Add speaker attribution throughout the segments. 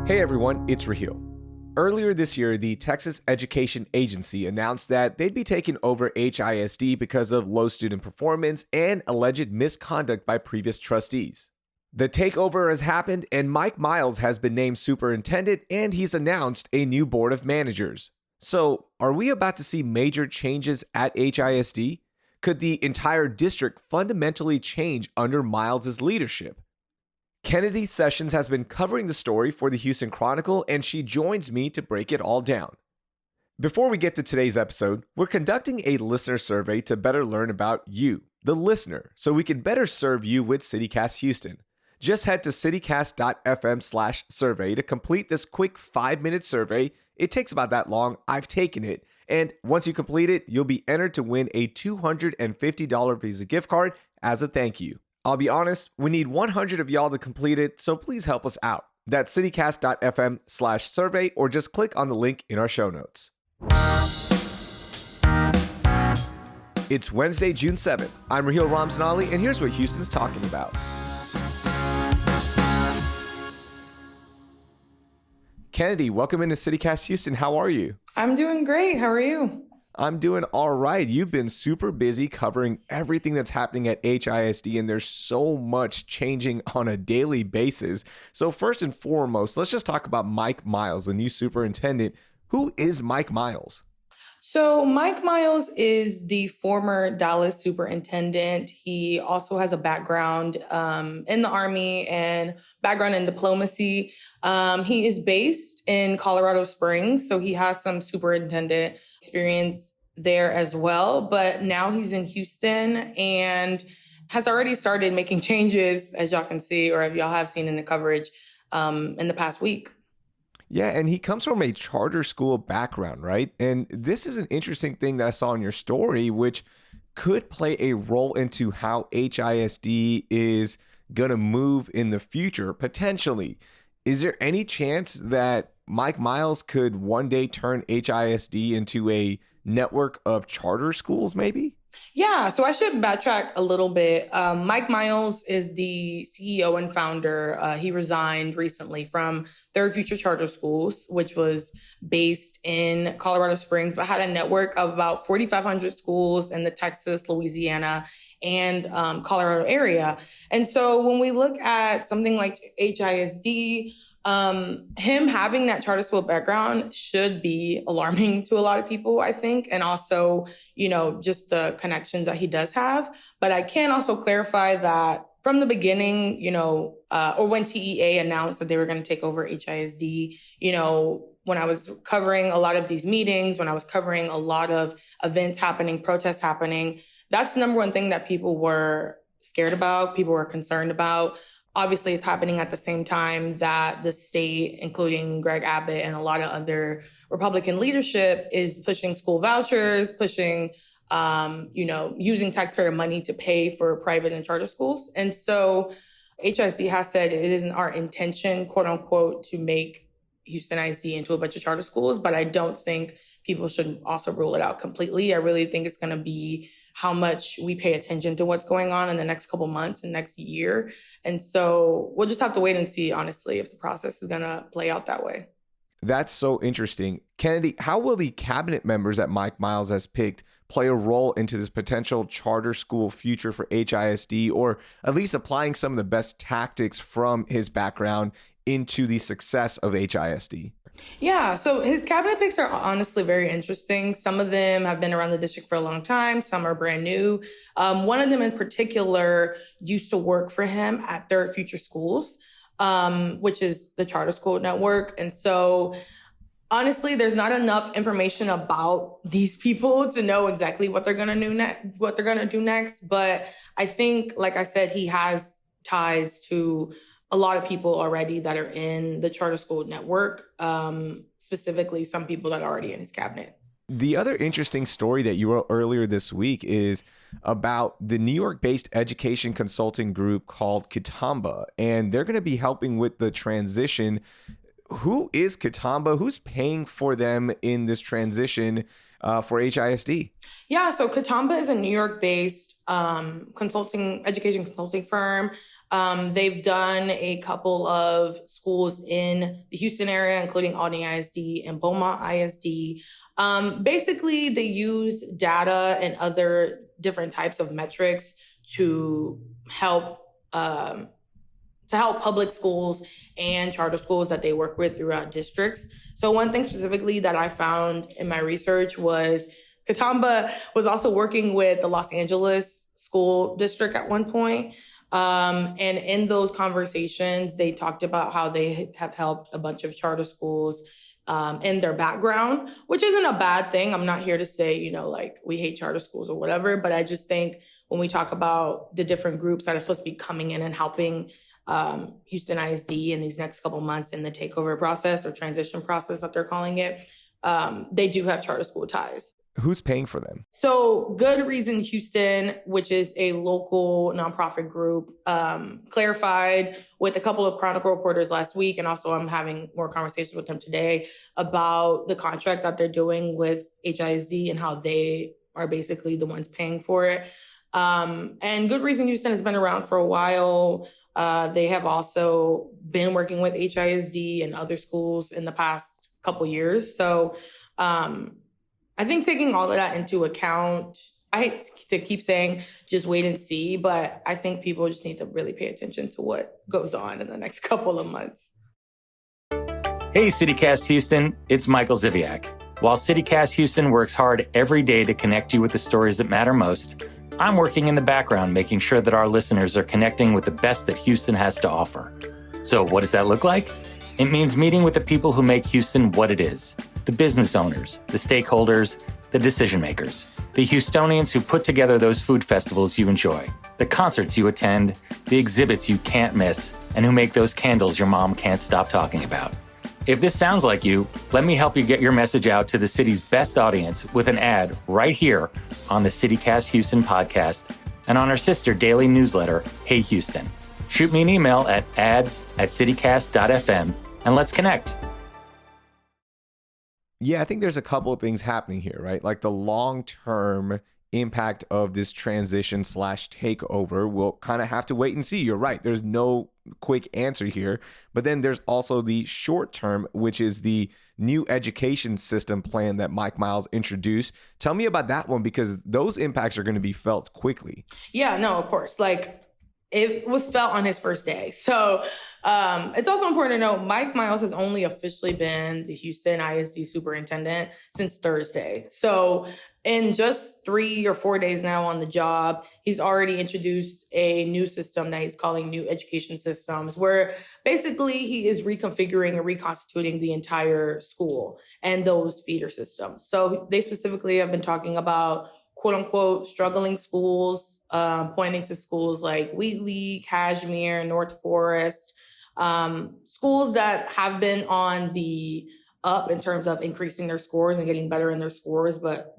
Speaker 1: Hey everyone, it's Raheel. Earlier this year, the Texas Education Agency announced that they'd be taking over HISD because of low student performance and alleged misconduct by previous trustees. The takeover has happened, and Mike Miles has been named superintendent, and he's announced a new board of managers. So, are we about to see major changes at HISD? Could the entire district fundamentally change under Miles' leadership? Kennedy Sessions has been covering the story for the Houston Chronicle, and she joins me to break it all down. Before we get to today's episode, we're conducting a listener survey to better learn about you, the listener, so we can better serve you with CityCast Houston. Just head to citycast.fm/survey to complete this quick 5-minute survey. It takes about that long. I've taken it. And once you complete it, you'll be entered to win a $250 Visa gift card as a thank you. I'll be honest, we need 100 of y'all to complete it, so please help us out. That's citycast.fm/survey, or just click on the link in our show notes. It's Wednesday, June 7th. I'm Raheel Ramzanali, and here's what Houston's talking about. Kennedy, welcome into CityCast Houston. How are you?
Speaker 2: I'm doing great. How are you?
Speaker 1: I'm doing all right. You've been super busy covering everything that's happening at HISD, and there's so much changing on a daily basis. So first and foremost, let's just talk about Mike Miles, the new superintendent. Who is Mike Miles?
Speaker 2: So Mike Miles is the former Dallas superintendent. He also has a background in the Army and background in diplomacy. He is based in Colorado Springs, so he has some superintendent experience there as well. But now he's in Houston and has already started making changes, as y'all can see, or if y'all have seen in the coverage in the past week.
Speaker 1: Yeah, and he comes from a charter school background, right? And this is an interesting thing that I saw in your story, which could play a role into how HISD is going to move in the future, potentially. Is there any chance that Mike Miles could one day turn HISD into a network of charter schools, maybe?
Speaker 2: Yeah, so I should backtrack a little bit. Mike Miles is the CEO and founder. He resigned recently from Third Future Charter Schools, which was based in Colorado Springs, but had a network of about 4,500 schools in the Texas, Louisiana, and Colorado area. And so when we look at something like HISD, him having that charter school background should be alarming to a lot of people, I think. And also, just the connections that he does have. But I can also clarify that from the beginning, or when TEA announced that they were going to take over HISD, when I was covering a lot of these meetings, when I was covering a lot of events happening, protests happening, that's the number one thing that people were scared about, people were concerned about. Obviously, it's happening at the same time that the state, including Greg Abbott and a lot of other Republican leadership, is pushing school vouchers, pushing, using taxpayer money to pay for private and charter schools. And so HISD has said it isn't our intention, quote unquote, to make Houston ISD into a bunch of charter schools, but I don't think people should also rule it out completely. I really think it's going to be how much we pay attention to what's going on in the next couple months and next year. And so we'll just have to wait and see, honestly, if the process is going to play out that way.
Speaker 1: That's so interesting. Kennedy, how will the cabinet members that Mike Miles has picked play a role into this potential charter school future for HISD, or at least applying some of the best tactics from his background into the success of HISD?
Speaker 2: Yeah, so his cabinet picks are honestly very interesting. Some of them have been around the district for a long time. Some are brand new. One of them in particular used to work for him at Third Future Schools, which is the charter school network. And so honestly, there's not enough information about these people to know exactly what they're going to do next. But I think, like I said, he has ties to a lot of people already that are in the charter school network, specifically some people that are already in his cabinet.
Speaker 1: The other interesting story that you wrote earlier this week is about the New York-based education consulting group called Katamba, and they're going to be helping with the transition. Who is Katamba? Who's paying for them in this transition for HISD?
Speaker 2: Yeah, so Katamba is a New York-based education consulting firm. They've done a couple of schools in the Houston area, including Albany ISD and Beaumont ISD. Basically, they use data and other different types of metrics to help public schools and charter schools that they work with throughout districts. So one thing specifically that I found in my research was Katamba was also working with the Los Angeles school district at one point. And in those conversations, they talked about how they have helped a bunch of charter schools in their background, which isn't a bad thing. I'm not here to say, like we hate charter schools or whatever, but I just think when we talk about the different groups that are supposed to be coming in and helping Houston ISD in these next couple months in the takeover process or transition process that they're calling it, they do have charter school ties.
Speaker 1: Who's paying for them?
Speaker 2: So Good Reason Houston, which is a local nonprofit group, clarified with a couple of Chronicle reporters last week. And also I'm having more conversations with them today about the contract that they're doing with HISD and how they are basically the ones paying for it. And Good Reason Houston has been around for a while. They have also been working with HISD and other schools in the past couple years. So I think taking all of that into account, I hate to keep saying just wait and see, but I think people just need to really pay attention to what goes on in the next couple of months.
Speaker 3: Hey, CityCast Houston, it's Michael Ziviak. While CityCast Houston works hard every day to connect you with the stories that matter most, I'm working in the background making sure that our listeners are connecting with the best that Houston has to offer. So what does that look like? It means meeting with the people who make Houston what it is. The business owners, the stakeholders, the decision makers, the Houstonians who put together those food festivals you enjoy, the concerts you attend, the exhibits you can't miss, and who make those candles your mom can't stop talking about. If this sounds like you, let me help you get your message out to the city's best audience with an ad right here on the CityCast Houston podcast and on our sister daily newsletter, Hey Houston. Shoot me an email at ads@citycast.fm and let's connect.
Speaker 1: Yeah, I think there's a couple of things happening here, right? Like the long-term impact of this transition / takeover, we'll kind of have to wait and see. You're right. There's no quick answer here. But then there's also the short term, which is the new education system plan that Mike Miles introduced. Tell me about that one, because those impacts are going to be felt quickly.
Speaker 2: Yeah, no, of course. It was felt on his first day. So it's also important to note Mike Miles has only officially been the Houston ISD superintendent since Thursday. So in just 3 or 4 days now on the job, he's already introduced a new system that he's calling New Education Systems, where basically he is reconfiguring and reconstituting the entire school and those feeder systems. So they specifically have been talking about quote unquote struggling schools, pointing to schools like Wheatley, Kashmere, North Forest, schools that have been on the up in terms of increasing their scores and getting better in their scores, but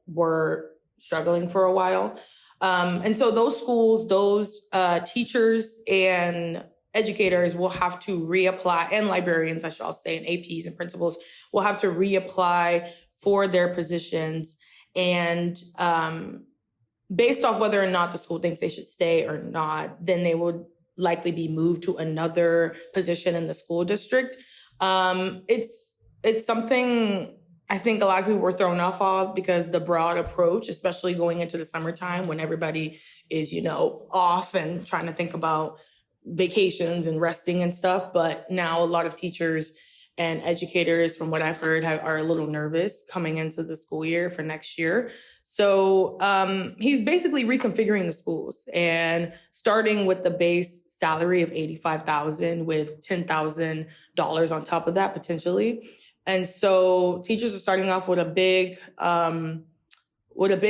Speaker 2: were struggling for a while. And so those schools, those teachers and educators will have to reapply, and librarians, I shall say, and APs and principals will have to reapply for their positions. And based off whether or not the school thinks they should stay or not, then they would likely be moved to another position in the school district. It's something I think a lot of people were thrown off of, because the broad approach, especially going into the summertime when everybody is, off and trying to think about vacations and resting and stuff. But now a lot of teachers and educators, from what I've heard, are a little nervous coming into the school year for next year. So he's basically reconfiguring the schools and starting with the base salary of $85,000 with $10,000 on top of that potentially. And so teachers are starting off with a big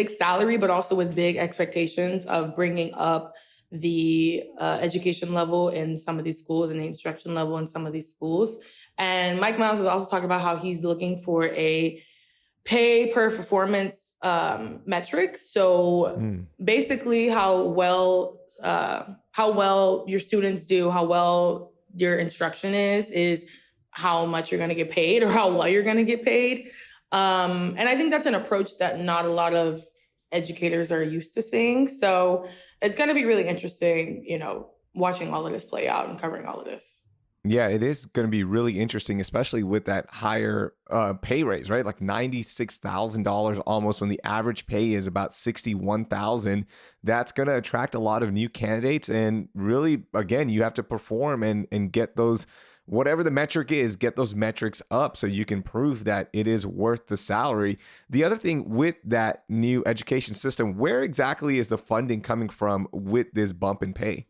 Speaker 2: salary, but also with big expectations of bringing up the education level in some of these schools and the instruction level in some of these schools. And Mike Miles is also talking about how he's looking for a pay per performance metric. So basically how well your students do, how well your instruction is how much you're going to get paid or how well you're going to get paid. And I think that's an approach that not a lot of educators are used to seeing. So it's going to be really interesting, watching all of this play out and covering all of this.
Speaker 1: Yeah, it is going to be really interesting, especially with that higher pay raise, right? Like $96,000 almost, when the average pay is about $61,000. That's going to attract a lot of new candidates. And really, again, you have to perform and get those, whatever the metric is, get those metrics up so you can prove that it is worth the salary. The other thing with that new education system, where exactly is the funding coming from with this bump in pay?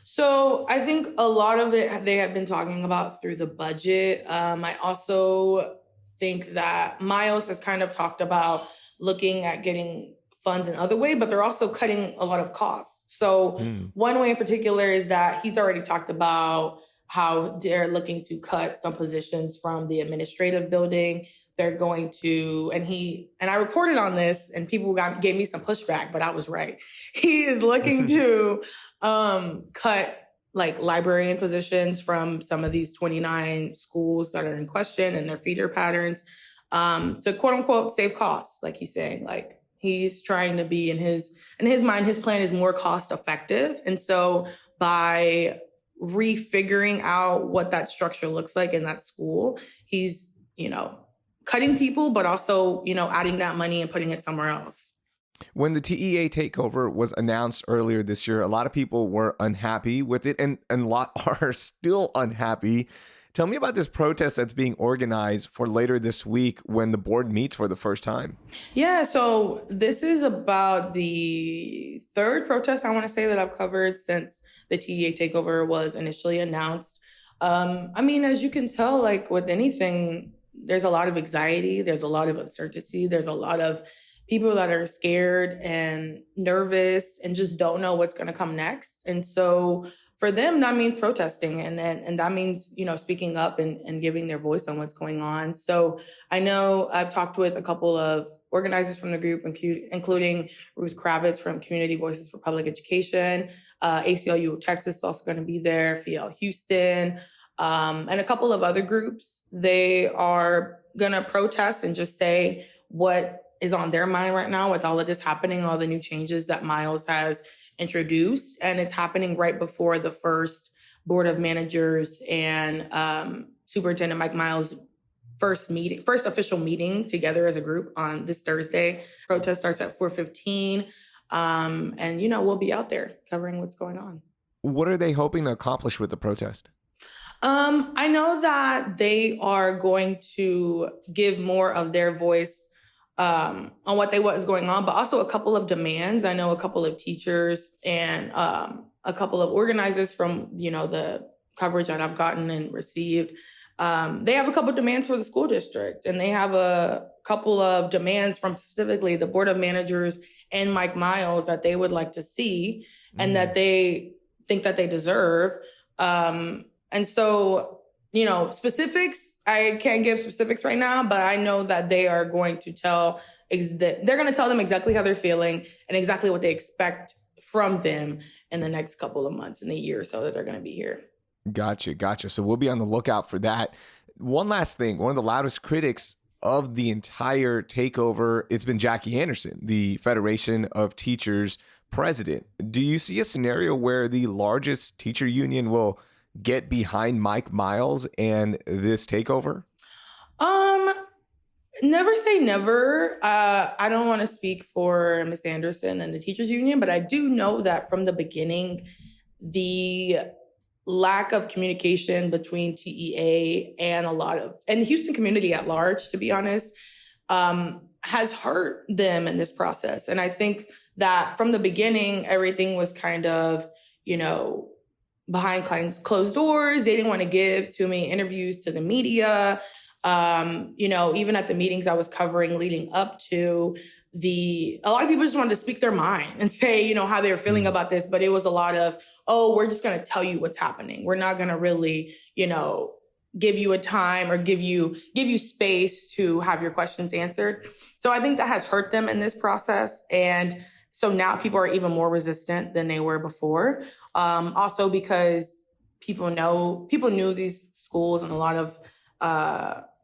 Speaker 2: So I think a lot of it they have been talking about through the budget. I also think that Miles has kind of talked about looking at getting funds in other way, but they're also cutting a lot of costs. So one way in particular is that he's already talked about how they're looking to cut some positions from the administrative building. They're going to, and I reported on this and people gave me some pushback, but I was right. He is looking to cut like librarian positions from some of these 29 schools that are in question and their feeder patterns to quote unquote save costs. Like he's saying, like he's trying to be in his mind, his plan is more cost effective. And so by refiguring out what that structure looks like in that school, he's, cutting people, but also, adding that money and putting it somewhere else.
Speaker 1: When the TEA takeover was announced earlier this year, a lot of people were unhappy with it, and a lot are still unhappy. Tell me about this protest that's being organized for later this week when the board meets for the first time.
Speaker 2: Yeah, so this is about the third protest I want to say that I've covered since the TEA takeover was initially announced. As you can tell, like with anything, there's a lot of anxiety, there's a lot of uncertainty, there's a lot of people that are scared and nervous and just don't know what's going to come next. And so for them, that means protesting and that means, speaking up and giving their voice on what's going on. So I know I've talked with a couple of organizers from the group, including Ruth Kravitz from Community Voices for Public Education, ACLU of Texas is also going to be there, FIEL Houston, and a couple of other groups. They are going to protest and just say what is on their mind right now with all of this happening, all the new changes that Miles has introduced. And it's happening right before the first Board of Managers and Superintendent Mike Miles' first official meeting together as a group on this Thursday. Protest starts at 4:15. And, we'll be out there covering what's going on.
Speaker 1: What are they hoping to accomplish with the protest?
Speaker 2: I know that they are going to give more of their voice on what is going on, but also a couple of demands. I know a couple of teachers and a couple of organizers from, the coverage that I've gotten and received. They have a couple of demands for the school district, and they have a couple of demands from specifically the Board of Managers and Mike Miles that they would like to see and that they think that they deserve. And so, specifics, I can't give specifics right now, but I know that they are going to tell them exactly how they're feeling and exactly what they expect from them in the next couple of months, in the year or so that they're going to be here.
Speaker 1: Gotcha. So we'll be on the lookout for that. One last thing, one of the loudest critics of the entire takeover, it's been Jackie Anderson, the Federation of Teachers president. Do you see a scenario where the largest teacher union will get behind Mike Miles and this takeover?
Speaker 2: Never say never. I don't want to speak for Ms. Anderson and the teachers union, but I do know that from the beginning, the lack of communication between TEA and the Houston community at large, to be honest, has hurt them in this process. And I think that from the beginning, everything was kind of, behind closed doors. They didn't want to give too many interviews to the media. Even at the meetings I was covering leading up to a lot of people just wanted to speak their mind and say, how they were feeling about this. But it was a lot of, we're just going to tell you what's happening. We're not going to really, give you a time or give you space to have your questions answered. So I think that has hurt them in this process. And so now people are even more resistant than they were before. Also because people knew these schools and a lot of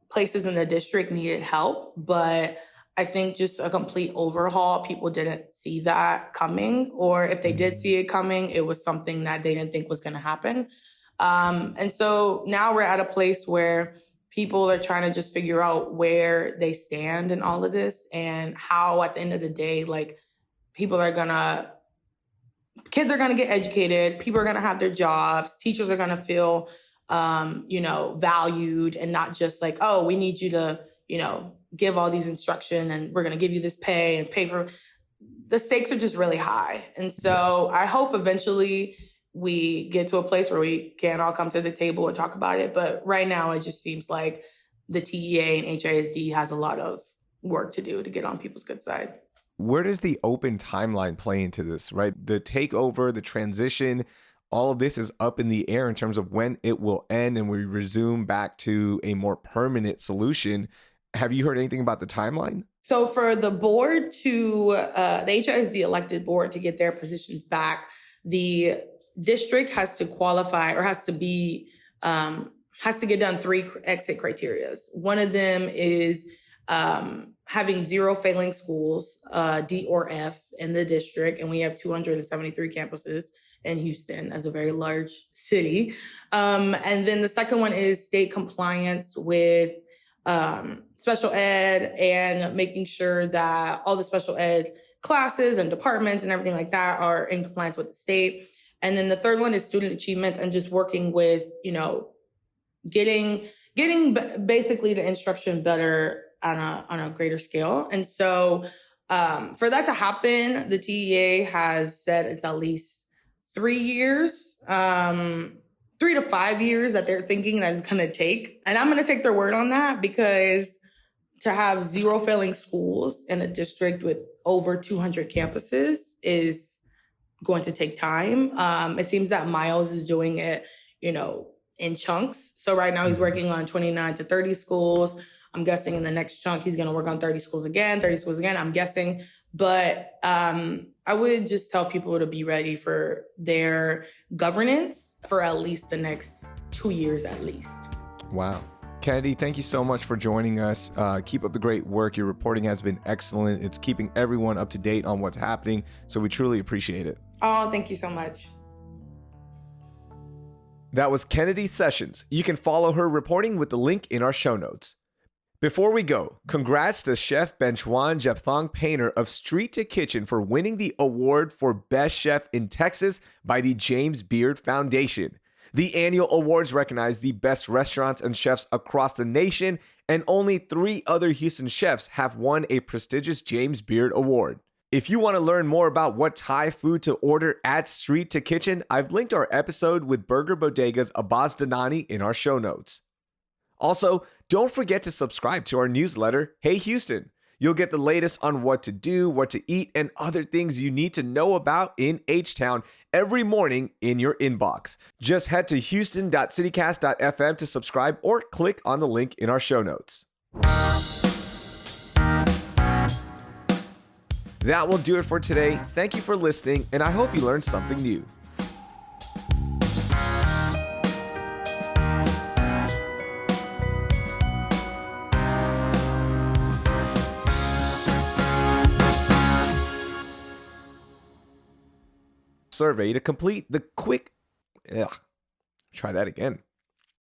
Speaker 2: places in the district needed help. But I think just a complete overhaul. People didn't see that coming, or if they did see it coming, it was something that they didn't think was going to happen. And so now we're at a place where people are trying to just figure out where they stand in all of this and how, at the end of the day, like kids are going to get educated. People are going to have their jobs. Teachers are going to feel, valued, and not just like, oh, we need you to, give all these instruction and we're going to give you this pay and pay for. The stakes are just really high. And so I hope eventually we get to a place where we can all come to the table and talk about it. But right now, it just seems like the TEA and HISD has a lot of work to do to get on people's good side.
Speaker 1: Where does the open timeline play into this, right? The takeover, the transition, all of this is up in the air in terms of when it will end and we resume back to a more permanent solution. Have you heard anything about the timeline?
Speaker 2: So for the board the HISD elected board to get their positions back, the district has to qualify or has to get done 3 exit criterias. One of them is having 0 failing schools, D or F, in the district. And we have 273 campuses in Houston as a very large city. And then the second one is state compliance with special ed and making sure that all the special ed classes and departments and everything like that are in compliance with the state. And then the third one is student achievement and just working with, getting basically the instruction better on a greater scale. And so for that to happen, the TEA has said it's at least 3 years, 3 to 5 years that they're thinking that it's going to take. And I'm going to take their word on that, because to have 0 failing schools in a district with over 200 campuses is going to take time. It seems that Miles is doing it, in chunks. So right now he's working on 29 to 30 schools. I'm guessing in the next chunk, he's going to work on 30 schools again, I'm guessing. But I would just tell people to be ready for their governance for at least the next 2 years at least.
Speaker 1: Wow. Kennedy, thank you so much for joining us. Keep up the great work. Your reporting has been excellent. It's keeping everyone up to date on what's happening. So we truly appreciate it.
Speaker 2: Oh, thank you so much.
Speaker 1: That was Kennedy Sessions. You can follow her reporting with the link in our show notes. Before we go, congrats to Chef Benchuan Jepthong Painter of Street to Kitchen for winning the award for Best Chef in Texas by the James Beard Foundation. The annual awards recognize the best restaurants and chefs across the nation, and only 3 other Houston chefs have won a prestigious James Beard Award. If you want to learn more about what Thai food to order at Street to Kitchen, I've linked our episode with Burger Bodega's Abbas Danani in our show notes. Also, don't forget to subscribe to our newsletter, Hey Houston. You'll get the latest on what to do, what to eat, and other things you need to know about in H-Town every morning in your inbox. Just head to houston.citycast.fm to subscribe or click on the link in our show notes. That will do it for today. Thank you for listening, and I hope you learned something new. Survey to complete the quick... Try that again.